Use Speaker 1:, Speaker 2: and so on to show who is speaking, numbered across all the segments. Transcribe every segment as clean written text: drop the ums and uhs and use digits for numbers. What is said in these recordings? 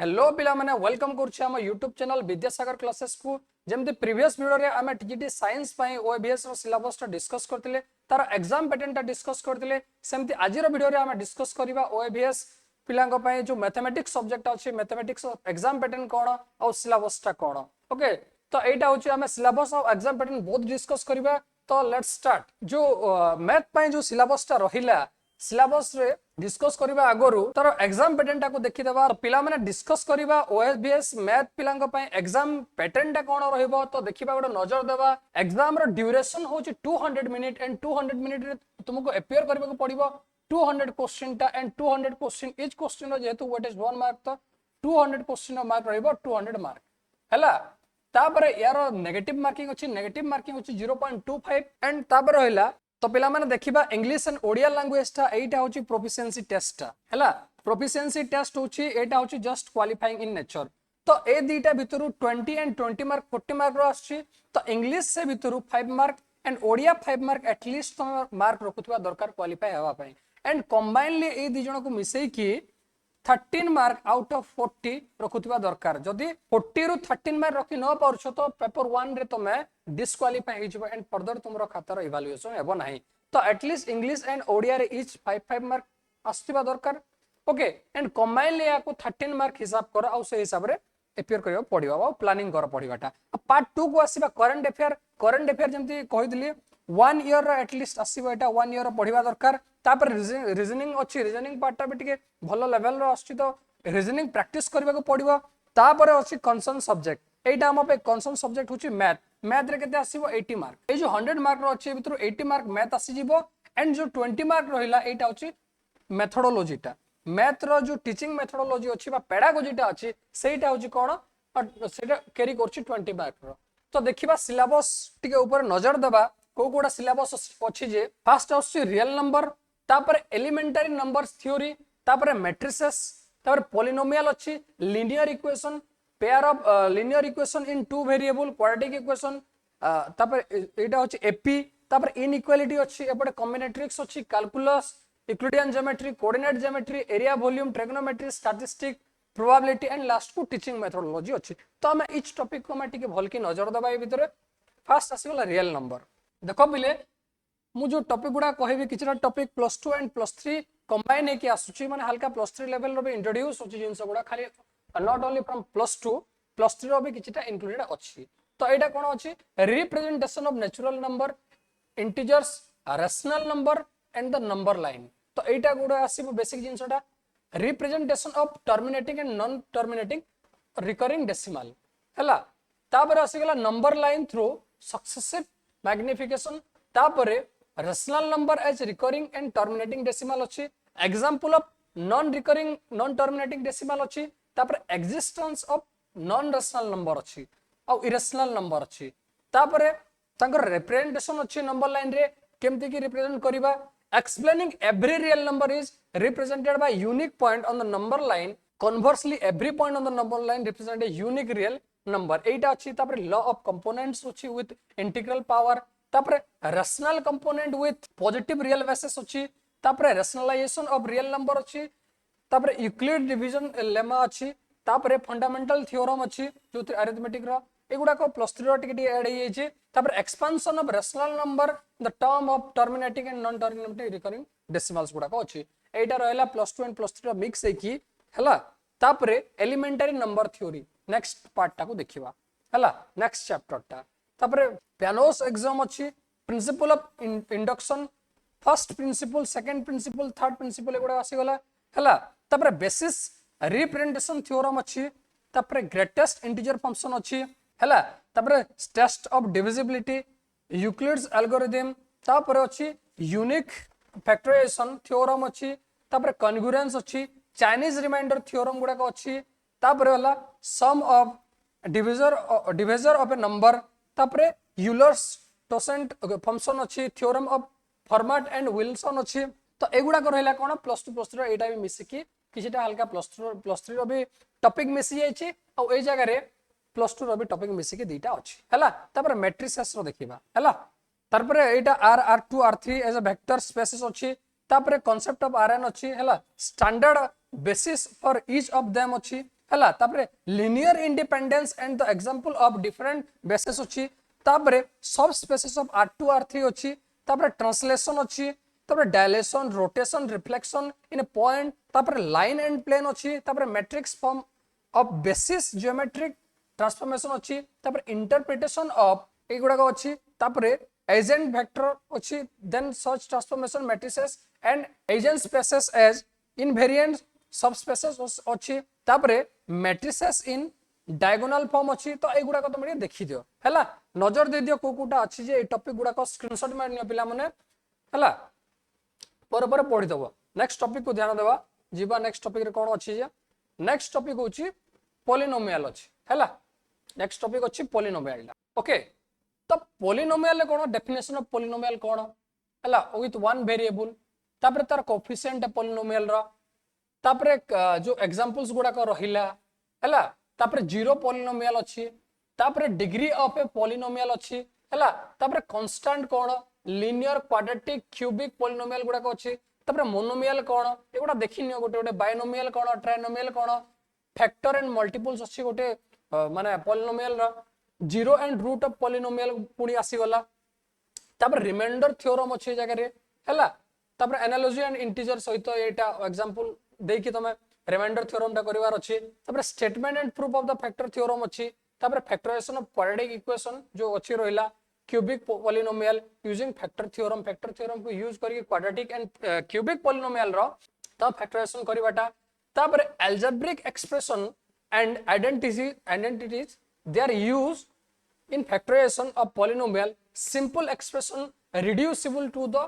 Speaker 1: Hello पिला माने welcome करछि हम YouTube चैनल विद्यासागर क्लासेस को जेमति प्रीवियस वीडियो रे हम टीजीटी साइंस पई ओएबीएस रो सिलेबस टा डिस्कस करथिले तार एग्जाम पैटर्न टा डिस्कस करथिले सेमति आजिरो वीडियो रे हम डिस्कस करबा ओएबीएस पिलांग पई जो मैथमेटिक्स सब्जेक्ट अछि मैथमेटिक्स एग्जाम पैटर्न कोन और सिलेबस टा कोन ओके तो एटा होछि हम सिलेबस और एग्जाम पैटर्न बहुत डिस्कस करबा तो लेट्स स्टार्ट जो मैथ पई जो सिलेबस टा रहिला सिलेबस रे डिस्कस करबा आगरु तार एग्जाम पैटर्न टा को देखि देबा तो पिला माने डिस्कस करबा ओएसबीएस मैथ पिलांग पई एग्जाम पैटर्न टा कोन रहइबो तो देखिबा गोटे नजर देबा एग्जाम रो ड्यूरेशन होची 200 मिनिट एंड 200 मिनिट रे तुमको अपियर करबा को पड़िबो 200 क्वेश्चन टा एंड 200 क्वेश्चन इच क्वेश्चन जेतु व्हाट इज 1 मार्क तो 200 क्वेश्चन मार्क रहइबो 200 मार्क हला तापर यार नेगेटिव मार्किंग अछि नेगेटिव मार्किंग अछि 0.25 एंड तापर रहइला तो पिला माने देखिबा इंग्लिश एंड ओडिया लैंग्वेज टा एटा होची प्रोफिशिएंसी टेस्ट टा हैला प्रोफिशिएंसी टेस्ट होची एटा होची जस्ट क्वालिफाइंग इन नेचर तो ए दीटा भितरु 20 एंड 20 मार्क 40 मार्क रो आछि तो इंग्लिश से भितरु 5 mark and Odia 5 mark at least तो मार्क रखुतबा दरकार क्वालिफाई हेबा पई एंड कंबाइनली ए दी जण को मिसई की 13 मार्क आउट ऑफ 40 रखुतबा दरकार जदी 40 रु 13 मार्क रखि न परछो तो पेपर 1 रे तमे डिस्क्वालिफाई हिजबो एंड फर्दर तुमरो खातार इवैल्यूएशन हेबो नाही तो एटलीस्ट इंग्लिश एंड ओडिया रे इच 5 मार्क आस्तिबा दरकार ओके एंड कंबाइनली याको 13 मार्क हिसाब कर आ से हिसाब रे अपियर करियो पडिबा आ प्लानिंग कर पडिबाटा पार्ट 2 को आसीबा करंट अफेयर जेमति कहि दिली 1 ईयर रो एटलीस्ट आसीबो एटा 1 ईयर रो पढिबा दरकार तापर रीजनिंग अछि रीजनिंग पार्ट टा भी टिके भलो लेवल रो आछि तो रीजनिंग प्रैक्टिस करबा को पडिबो तापर अछि कंसर्न सब्जेक्ट एटा हम पे कंसर्न सब्जेक्ट होछि मैथ रे केते आसीबो 80 मार्क ए जो 100 मार्क रो अछि भितर 80 मार्क मैथ आसी जिवो एंड जो 20 मार्क रहिला एटा होछि मेथोडोलॉजी टा मैथ रो जो टीचिंग मेथोडोलॉजी अछि बा पेडागोजी टा अछि सेटा होछि कोन सेटा कैरी करछि 20 मार्क रो तो देखिबा सिलेबस टिके ऊपर नजर देबा को कोडा सिलेबस अछि जे फर्स्ट अछि रियल नंबर तापर एलिमेंटरी नंबर्स थ्योरी तापर मैट्रिसेस तापर पॉलिनोमियल अछि linear equation pair of linear equation in two variable quadratic equation तापर एटा होछि एपी तापर इनइक्वालिटी अछि एपटे कॉम्बिनेट्रिक्स अछि calculus Euclidean geometry coordinate geometry area volume trigonometry statistic probability and last को टीचिंग मेथोडोलॉजी अछि तो हम इच टॉपिक को मैं टिके भल की नजर दबा ए भितरे फर्स्ट आसीगला रियल नंबर देखो बिले मु जो टॉपिक गुडा कहबी किछरा टॉपिक +2 एंड +3 कंबाइन है कि आसुची माने हल्का +3 लेवल रो भी इंट्रोड्यूस होची जिंस गुडा खाली नॉट ओनली फ्रॉम +2 +3 रो भी किछटा इंक्लूडेड अछि तो एटा कोन अछि representation of natural number integers rational number and the number line तो एटा गुडा आसीबो बेसिक जिंसटा representation of terminating and non terminating recurring decimal हला तापर आसीगला number line through successive magnification तापर rational number as recurring and terminating decimal अछि example of non recurring non terminating decimal अछि तापर existence of non rational number अछि और irrational number अछि तापर तांकर रिप्रेजेंटेशन अछि नंबर लाइन रे केमति की रिप्रेजेंट करिबा explaining every real number is represented by unique point on the number line conversely every point on the number line represent a unique real number एटा अछि तापर law of components अछि with integral power तापर rational component with positive real basis अछि तापर rationalisation of real number अछि तापर Euclid division lemma अछि तापर फंडामेंटल थ्योरम अछि जो अरिथमेटिक रो एगुडा को +3 रो टिके ऐड हे छै तापर expansion of rational number the term of terminating and non terminating recurring decimals गुडा को अछि एटा रहला +2 एंड +3 रो मिक्स है कि हला तापर elementary number theory next part टा को देखिबा हला नेक्स्ट चैप्टर टा तापर प्यानोस एग्जाम अछि principle of induction first principle second principle third principle एगुडा आसी गला हला तापर बेसिस रिप्रेजेंटेशन थ्योरम अछि तापर ग्रेटेस्ट इंटीजर फंक्शन अछि हला तापर test of divisibility Euclid's algorithm तापर अछि यूनिक फैक्टराइजेशन थ्योरम अछि तापर कन्ग्रुएंस अछि चाइनीज रिमाइंडर थ्योरम गुडा को अछि तापर हला sum of divisor of a number तापर यूलर्स टोसेंट फंक्शन अछि theorem of Fermat and Wilson अछि तो एगुडा को रहला कोन +2 +3 एटा भी मिसी की किछटा हल्का +3 रो भी टॉपिक मिसी जाय छी आ ए जगह रे +2 रो भी टॉपिक मिसी के दीटा अछि हला तापर मैट्रिसेस रो देखिबा हला तापर एटा R2 R3 as a vector spaces अछि तापर कांसेप्ट ऑफ Rn अछि हला standard basis for each of them अछि हला तापरे linear independence and the example of different basis अछि तापरे सब स्पेसिस ऑफ R2 R3 अछि तापरे ट्रांसलेशन अछि तापरे dilation rotation reflection in a point तापरे लाइन एंड प्लेन अछि तापरे matrix form of basis geometric transformation अछि तापरे इंटरप्रिटेशन ऑफ एगुडा अछि तापरे एजेंट वेक्टर अछि then search transformation matrices and eigen spaces as invariant subspaces अछि तापरे मैट्रिसेस इन डायगोनल फॉर्म अछि तो एगुडा तुम देखि दियो हैला नजर दे दियो कोकुटा अछि जे ए टॉपिक गुडा को स्क्रीनशॉट मार नियो पिला माने हैला पर पर पढि दबो नेक्स्ट टॉपिक को ध्यान देबा जीवा नेक्स्ट टॉपिक रे कोन अछि जे नेक्स्ट टॉपिक होछि पॉलिनोमियल अछि हैला नेक्स्ट टॉपिक अछि पॉलिनोमियल ओके तो पॉलिनोमियल कोन डेफिनेशन ऑफ पॉलिनोमियल कोन हैला विथ वन वेरिएबल तापर तार कोएफिशिएंट पॉलिनोमियल रो तापर जो एग्जांपल्स गुडा को रहिला हैला तापर जीरो पॉलिनोमियल अछि तापर डिग्री ऑफ ए पॉलिनोमियल अछि हैला तापर कांस्टेंट कोन लिनियर क्वाड्रेटिक क्यूबिक पॉलिनोमियल गुडा को अछि तापर मोनोमियल कोन एगुडा देखिनियो गोटे गोटे बायनोमियल कोन ट्राइनोमियल कोन फैक्टर एंड मल्टीपल्स अछि गोटे माने पॉलिनोमियल रो zero and root of polynomial पुनी आसी गला तापर रिमाइंडर थ्योरम अछि जगह रे हैला तापर एनालॉजी एंड इंटीजर सहित एटा एग्जांपल देकी तमे रिमाइंडर थ्योरम टा करिवार अछि तापर statement and proof of the factor theorem अछि तापर फैक्टराइजेशन ऑफ क्वाड्रेटिक इक्वेशन जो अछि रहिला cubic polynomial using factor theorem को यूज करके क्वाड्रेटिक एंड क्यूबिक पॉलिनोमियल रो त फैक्टराइजेशन करिवाटा तापर algebraic expression and identities they are used in factorization of polynomial simple expression reducible to the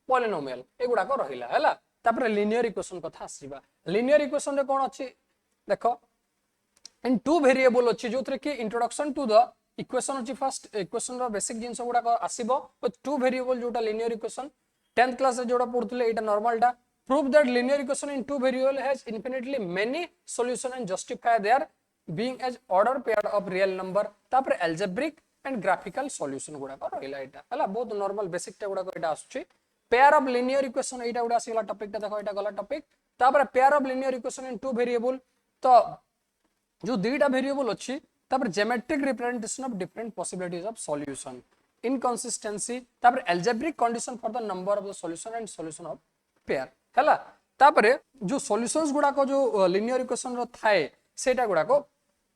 Speaker 1: polynomial एगुडा को रहिला हैला तापर linear equation कथा आसीबा linear equation रे कोन अछि देखो इन टू वेरिएबल अछि जोथरे कि इंट्रोडक्शन टू द इक्वेशन अछि फर्स्ट इक्वेशन रो बेसिक जिंस गुडा को आसीबो विथ टू वेरिएबल जोटा linear equation 10th क्लास रे जोडा पढुतले एटा नॉर्मल टा prove that linear equation in two variable has infinitely many solution and justify their being as order pair of real number तापर algebraic and graphical solution गुडा को रहिला एटा हला बहुत normal basic टा गुडा को एटा आसुची pair of linear equation एटा गुडा आसीला topic टा देखो एटा गला टॉपिक तापर pair of linear equation in two variable तो जो दुईटा वेरिएबल अछि तापर geometric representation of different possibilities of solution inconsistency तापर algebraic condition for the number of the solution and solution of pair हला तापर जो सॉल्यूशंस गुडा को जो लिनियर इक्वेशन रो थाए सेटा गुडा को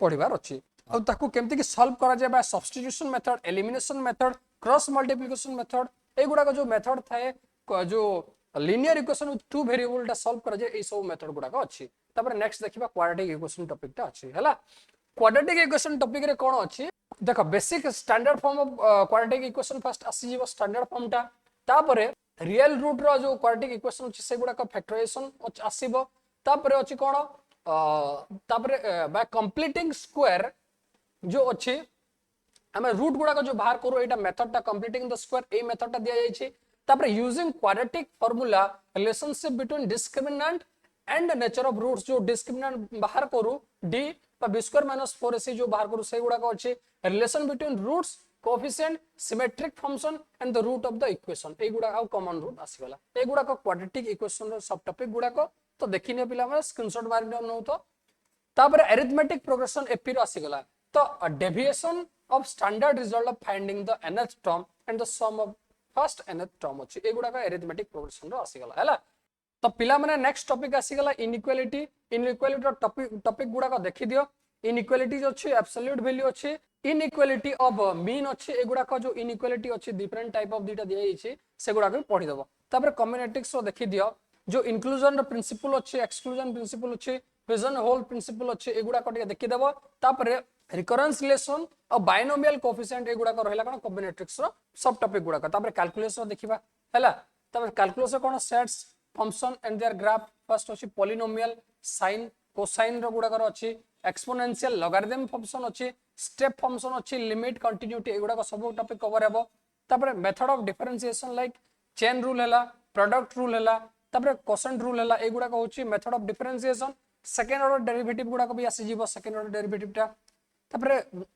Speaker 1: पढिबार अछि आ ताकू केमति कि सॉल्व करा जाय बा substitution method elimination method cross multiplication method ए गुडा को जो मेथड थाए जो linear equation with two variable टा सॉल्व करा जाय ए सब मेथड गुडा को अछि तापर नेक्स्ट देखिबा क्वाड्रेटिक इक्वेशन टॉपिक टा अछि हला क्वाड्रेटिक इक्वेशन टॉपिक रे कोन अछि देखो basic standard form of quadratic equation first आसी जीवो स्टैंडर्ड फॉर्म टा तापर रियल रूट रो जो क्वाड्रेटिक इक्वेशन अछि से गुडा को फैक्टराइजेशन आसीबो तापर अछि कोन तापर बाय कंप्लीटिंग स्क्वायर जो अछि हमें रूट गुडा को जो बाहर करू एटा मेथड टा कंप्लीटिंग द स्क्वायर ए मेथड टा दिया जाय छी तापर using quadratic formula relationship between discriminant and nature of roots जो डिस्क्रिमिनेंट बाहर करू d b square minus 4ac जो बाहर करू से गुडा को अछि relation between roots coefficient symmetric function and the root of the equation ए गुडा आ कॉमन रूट आसीगला ए गुडा को क्वाड्रेटिक इक्वेशन रो सब टॉपिक गुडा को तो देखिने पिला में स्क्रीनशॉट मार न तो तापर अरिथमेटिक प्रोग्रेशन एपी रो आसीगला तो deviation of standard result of finding the nth term and the sum of first nth term अछि ए गुडा का अरिथमेटिक प्रोग्रेशन रो आसीगला हैला तो पिला माने नेक्स्ट टॉपिक आसीगला इनइक्वालिटी रो टॉपिक गुडा को देखि दियो इनइक्वालिटी जो अछि एब्सोल्यूट वैल्यू अछि इनइक्वालिटी ऑफ मीन अछि ए गुडा को जो इनइक्वालिटी अछि डिफरेंट टाइप ऑफ दीटा दिया अछि से गुडा को पढि दबो तापर कॉम्बिनेटिक्स रो देखि दियो जो इंक्लूजन रो प्रिंसिपल अछि एक्सक्लूजन प्रिंसिपल अछि प्रिजन होल प्रिंसिपल अछि ए गुडा को देखि देबो तापर रिकरेंस रिलेशन और बायनोमियल कोएफिशिएंट ए गुडा को रहला कोन कॉम्बिनेटिक्स रो सब टॉपिक गुडा को तापर कैलकुलस रो देखिबा हैला तापर कैलकुलस रो कोन sets function and their graph first अछि पॉलिनोमियल साइन कोसाइन रो गुडा को अछि एक्सपोनेंशियल लॉगरिथम फंक्शन अछि स्टेप फंक्शन अछि लिमिट कंटिन्यूटी ए गुडा को सब टॉपिक कवर हेबो तापर method of differentiation like chain rule हैला प्रोडक्ट रूल हैला तापर कोसेंट रूल हैला ए गुडा को होछि method of differentiation second order derivative गुडा को भी आसी जीवो सेकंड ऑर्डर डेरिवेटिव टा तापर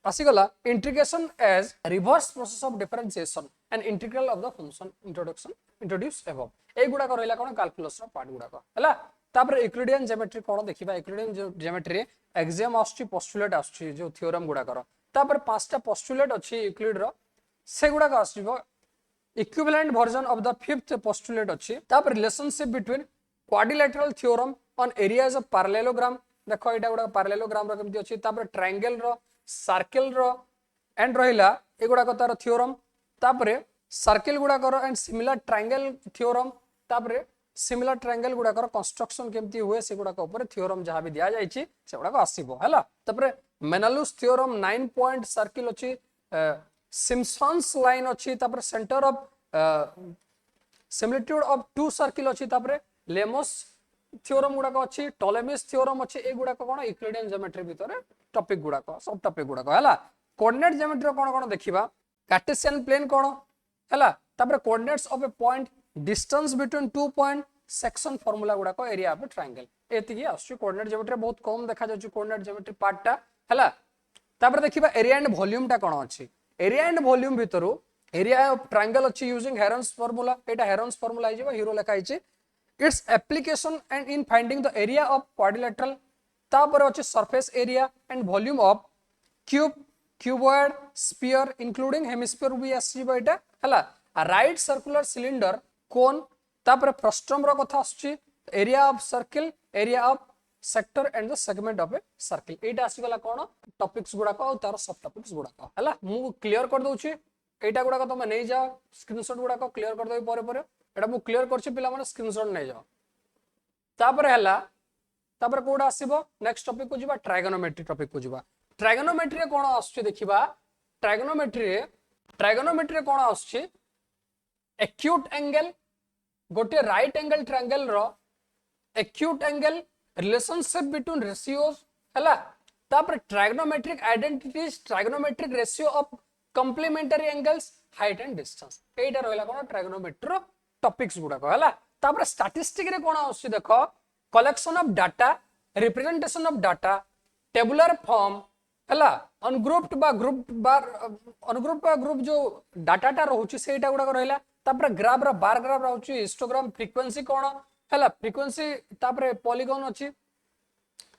Speaker 1: आसी गला integration as reverse process of differentiation and integral of the function introduce above ए गुडा को रहला कोन कैलकुलस रो पार्ट गुडा को हैला तापर यूक्लिडियन ज्योमेट्री कोन देखिबा यूक्लिडियन ज्योमेट्री एक्सियम आछी पोस्टुलेट आछी जो थ्योरम गुडा कर तापर पांचटा पोस्टुलेट अछि यूक्लिड रो से गुडा का आछिबो equivalent version of the fifth postulate अछि तापर relationship between quadrilateral theorem on areas of parallelogram देखो एटा गुडा पैरेललोग्राम रो केमति अछि तापर ट्रायंगल रो सर्कल रो एंड रहिला एगुडा को तार थ्योरम तापर सर्कल गुडा कर एंड सिमिलर ट्रायंगल थ्योरम तापर सिमिलर ट्रायंगल गुडा कर कंस्ट्रक्शन केमति हुए से गुडा को ऊपर थ्योरम जहां भी दिया जायछि से गुडा को आसीबो हैला तापर मेनालुस थ्योरम 9 पॉइंट सर्कल अछि सिम्पसन्स लाइन अछि तापर centre of similitude of two circle अछि तापर लेमोस थ्योरम गुडा को अछि टॉलेमिस थ्योरम अछि ए गुडा को कोन यूक्लिडियन ज्योमेट्री भीतर टॉपिक गुडा को सब टॉपिक गुडा को हैला कोऑर्डिनेट ज्योमेट्री कोन कोन देखिबा कार्टेशियन प्लेन कोन हैला तापर coordinates of a point distance between two point section formula गुडा को एरिया ऑफ ट्रायंगल एतिकी आछी कोऑर्डिनेट ज्योमेट्री बहुत कम देखा जाउची कोऑर्डिनेट ज्योमेट्री पार्ट टा हैला तापर देखिबा एरिया एंड वॉल्यूम टा कोन अछि एरिया एंड वॉल्यूम भितरु एरिया ऑफ ट्रायंगल अछि यूजिंग हेरन्स फार्मूला एटा हेरन्स फार्मूला आइजबा हीरो लेखा आइछि its application and in finding the area of quadrilateral तापर अछि surface area and volume of cube cuboid sphere including hemisphere भी आसीबा एटा हला राइट सर्कुलर सिलिंडर कोन तापर फ्रस्ट्रम रो कथा आछि area of circle area of sector and the segment of a circle Etah आसीगला cone topics गुडा को तार सब टॉपिक्स गुडा को हला मु क्लियर कर दोछि एटा गुडा को तमे नै जाओ स्क्रीनशॉट गुडा को क्लियर कर देबी परे परे एटा मु क्लियर करछि पिला माने स्क्रीनशॉट नै जाओ तापर हला तापर कोडा आसीबो नेक्स्ट टॉपिक को जिबा ट्रायगोनोमेट्री टॉपिक को जिबा ट्रायगोनोमेट्री रे कोन आछी देखिबा ट्रायगोनोमेट्री रे कोन आछी एक्यूट एंगल गोटे राइट एंगल ट्रायंगल रो acute angle relationship between ratios हला तापर trigonometric identities trigonometric ratio of complementary angles height and distance एटा रहला कोन ट्रायगोनोमेट्री रो टॉपिक्स गुडा को हला तापर स्टैटिस्टिक रे कोन आछी देखो collection of data representation of data tabular form हला अनग्रुप्ड बा ग्रुप जो डाटाटा रहउची सेटा गुडा रहला तापर ग्राफ रा बार ग्राफ रहउची हिस्टोग्राम फ्रीक्वेंसी कोन हला फ्रीक्वेंसी तापर पॉलीगॉन अछि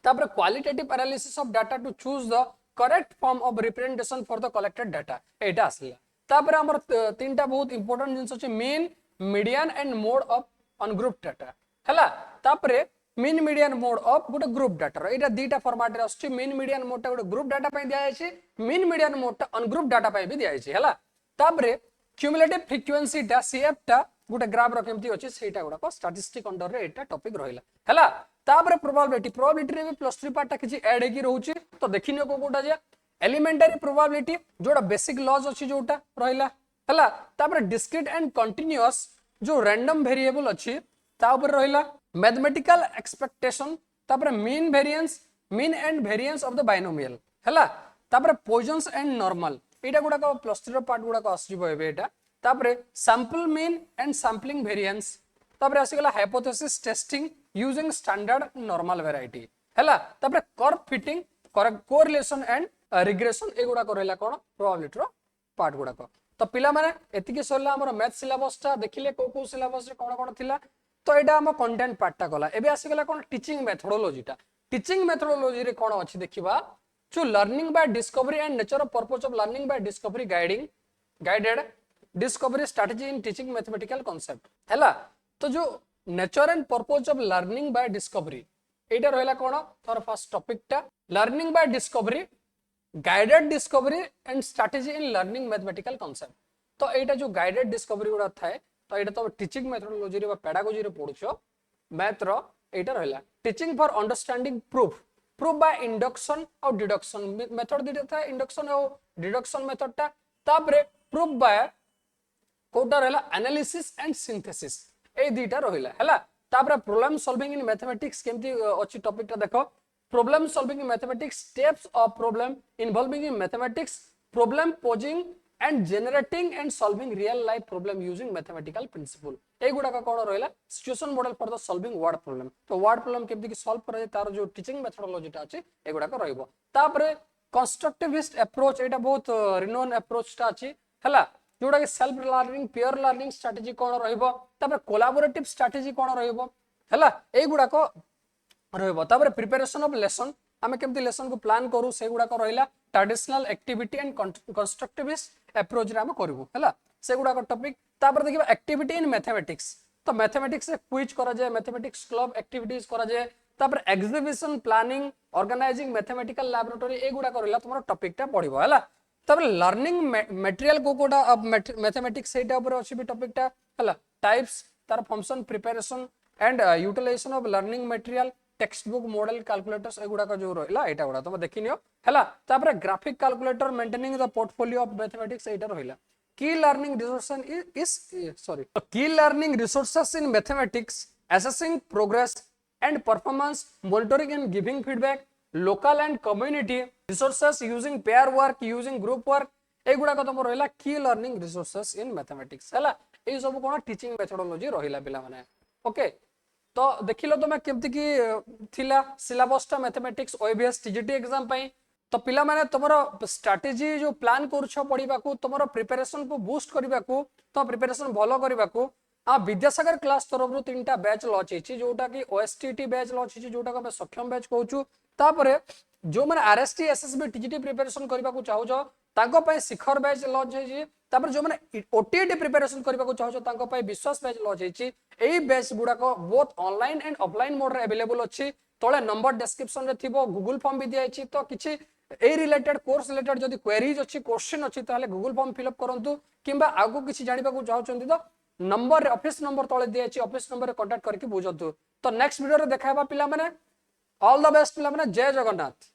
Speaker 1: तापर qualitative analysis of data to choose the correct form of representation for the collected data एटा आसला तापर हमर तीनटा बहुत इंपोर्टेंट जिंस अछि mean median and mode of ungrouped data हला तापर मीन मीडियन मोड ऑफ गोटे ग्रुप डाटा एटा दीटा फॉर्मेट रे आछि मीन मीडियन मोड टा गोटे ग्रुप डाटा पय दिया जायछि मीन मीडियन मोड टा अनग्रुप डाटा पय भी दिया जायछि हला तापर क्युमुलेटिव फ्रीक्वेंसी टा सीएफ टा गोटे ग्राफ रो केमति अछि सेटा गुडा को स्टैटिस्टिक अंडर रे एटा टॉपिक रहिला हला तापर प्रोबेबिलिटी रे भी +3 पार्ट टा किछि ऐड हेकी रहउछि तो देखिनियो को कोटा जे एलिमेंटरी प्रोबेबिलिटी जोटा बेसिक लॉज अछि जोटा रहिला हला तापर डिस्क्रीट एंड कंटीन्यूअस जो रैंडम वेरिएबल अछि ता ऊपर रहिला मैथमेटिकल एक्सपेक्टेशन तापर mean and variance of the binomial हला तापर पॉइजन्स एंड नॉर्मल एटा गुडा को +3 रो पार्ट गुडा को आसीबो एबे एटा तापर sample mean and sampling variance तापर आसीगला hypothesis testing using standard normal variety हला तापर curve fitting correlation and regression ए गुडा को रहला कोन प्रोबेबिलिटी रो पार्ट गुडा को तो पिला माने एतिके सरला हमर मैथ सिलेबस ता देखिले को सिलेबस रे कोन थिला तो एटा हम कंटेंट पार्ट टा गला एबे आसी गला कोन टीचिंग मेथोडोलॉजी रे कोन अछि देखिबा जो learning by discovery and nature of purpose of learning by discovery guided discovery strategy in teaching mathematical concept हैला तो जो nature and purpose of learning by discovery एटा रहला कोन तोर फर्स्ट टॉपिक टा learning by discovery guided discovery and strategy in learning mathematical concept तो एटा जो guided discovery गुडा थाए तो एटा तो टीचिंग मेथोडोलॉजी रे बा पेडागोजी रे पढुछो मैथ रो एटा रहला teaching for understanding proof by induction और डिडक्शन मेथड दिटा था इंडक्शन और डिडक्शन मेथड ता तापरे प्रूफ बाय कोटा रहला एनालिसिस एंड सिंथेसिस ए दिटा रहला हला तापरे प्रॉब्लम सॉल्विंग इन मैथमेटिक्स केमती अछि टॉपिक ता देखो problem solving in mathematics steps of problem involving in mathematics problem posing and generating and solving real life problem using mathematical principle ए गुडा का कोन रहला situation model for the solving word problem तो word problem केमति कि solve करे तार जो teaching methodology ता अछि ए गुडा का रहइबो तापरे कंस्ट्रक्टिविस्ट अप्रोच एटा बहुत रिनोन अप्रोच ता अछि हला जोडा कि self learning peer learning strategy कोन रहइबो तापरे कोलैबोरेटिव स्ट्रेटजी कोन रहइबो हला ए गुडा को रहइबो तापर प्रिपरेशन ऑफ लेसन आमे केमती लेसन को प्लान करू से गुडा को रहिला traditional activity and constructivist approach रे हम करबो हला से गुडा को टॉपिक तापर देखिबा एक्टिविटी इन मैथमेटिक्स तो मैथमेटिक्स से क्विज करा जाए मैथमेटिक्स क्लब एक्टिविटीज करा जाए तापर exhibition planning organizing mathematical laboratory ए गुडा को रहिला तुमरो टॉपिक टा पढिबो हला तापर लर्निंग मटेरियल को कोडा ऑफ मैथमेटिक्स सेटा ऊपर अछि भी टॉपिक टा हला टाइप्स तार function preparation and utilization of learning material text book model calculators एगुडा का जो रहिला एटा गुडा तुम देखिनियो हला तापर graphic calculator maintaining the portfolio of mathematics एटा रहिला की learning resources in mathematics assessing progress and performance monitoring and giving feedback local and community resources using pair work using group work एगुडा का तुम रहिला की लर्निंग रिसोर्सेस इन मैथमेटिक्स हला ए सब कोन teaching methodology रहिला पिला माने ओके तो देखिलो तुम केमती की थिला सिलेबसटा मैथमेटिक्स ओएबीएस टीजीटी एग्जाम पई तो पिला माने तमरो स्ट्रेटजी जो प्लान करूछ पढिबा को तमरो प्रिपरेशन को बूस्ट करबा को तो प्रिपरेशन भलो करबा को आ विद्यासागर क्लास तरफ रु तीनटा बैच लॉन्च हिची जोटा की ओएसटीटी बैच लॉन्च हिची जोटा को सक्षम बैच कहूछु तापरे जो माने आरएसटी एसएसबी टीजीटी प्रिपरेशन करबा को चाहू जो तांको पई शिखर बैच लॉन्च हिची तापर जो माने ओटीटी प्रिपरेशन करबा को चाहू जो तांको पई विश्वास बैच लॉन्च हिची एई बैच गुडा को both online and offline mode रे अवेलेबल अछि तळे नंबर डिस्क्रिप्शन रे थिबो गूगल फॉर्म भी दिया हिची तो किछि ए रिलेटेड कोर्स रिलेटेड जदी क्वेरीज अछि क्वेश्चन अछि ताले गूगल फॉर्म फिल अप करंतु किंबा आगु किछि जानिबा को चाहउचंती तो नंबर रे ऑफिस नंबर तळे दिया अछि ऑफिस नंबर रे कांटेक्ट करके बुझंतु तो नेक्स्ट वीडियो रे देखाबा पिला माने ऑल द बेस्ट पिला माने जय जगन्नाथ।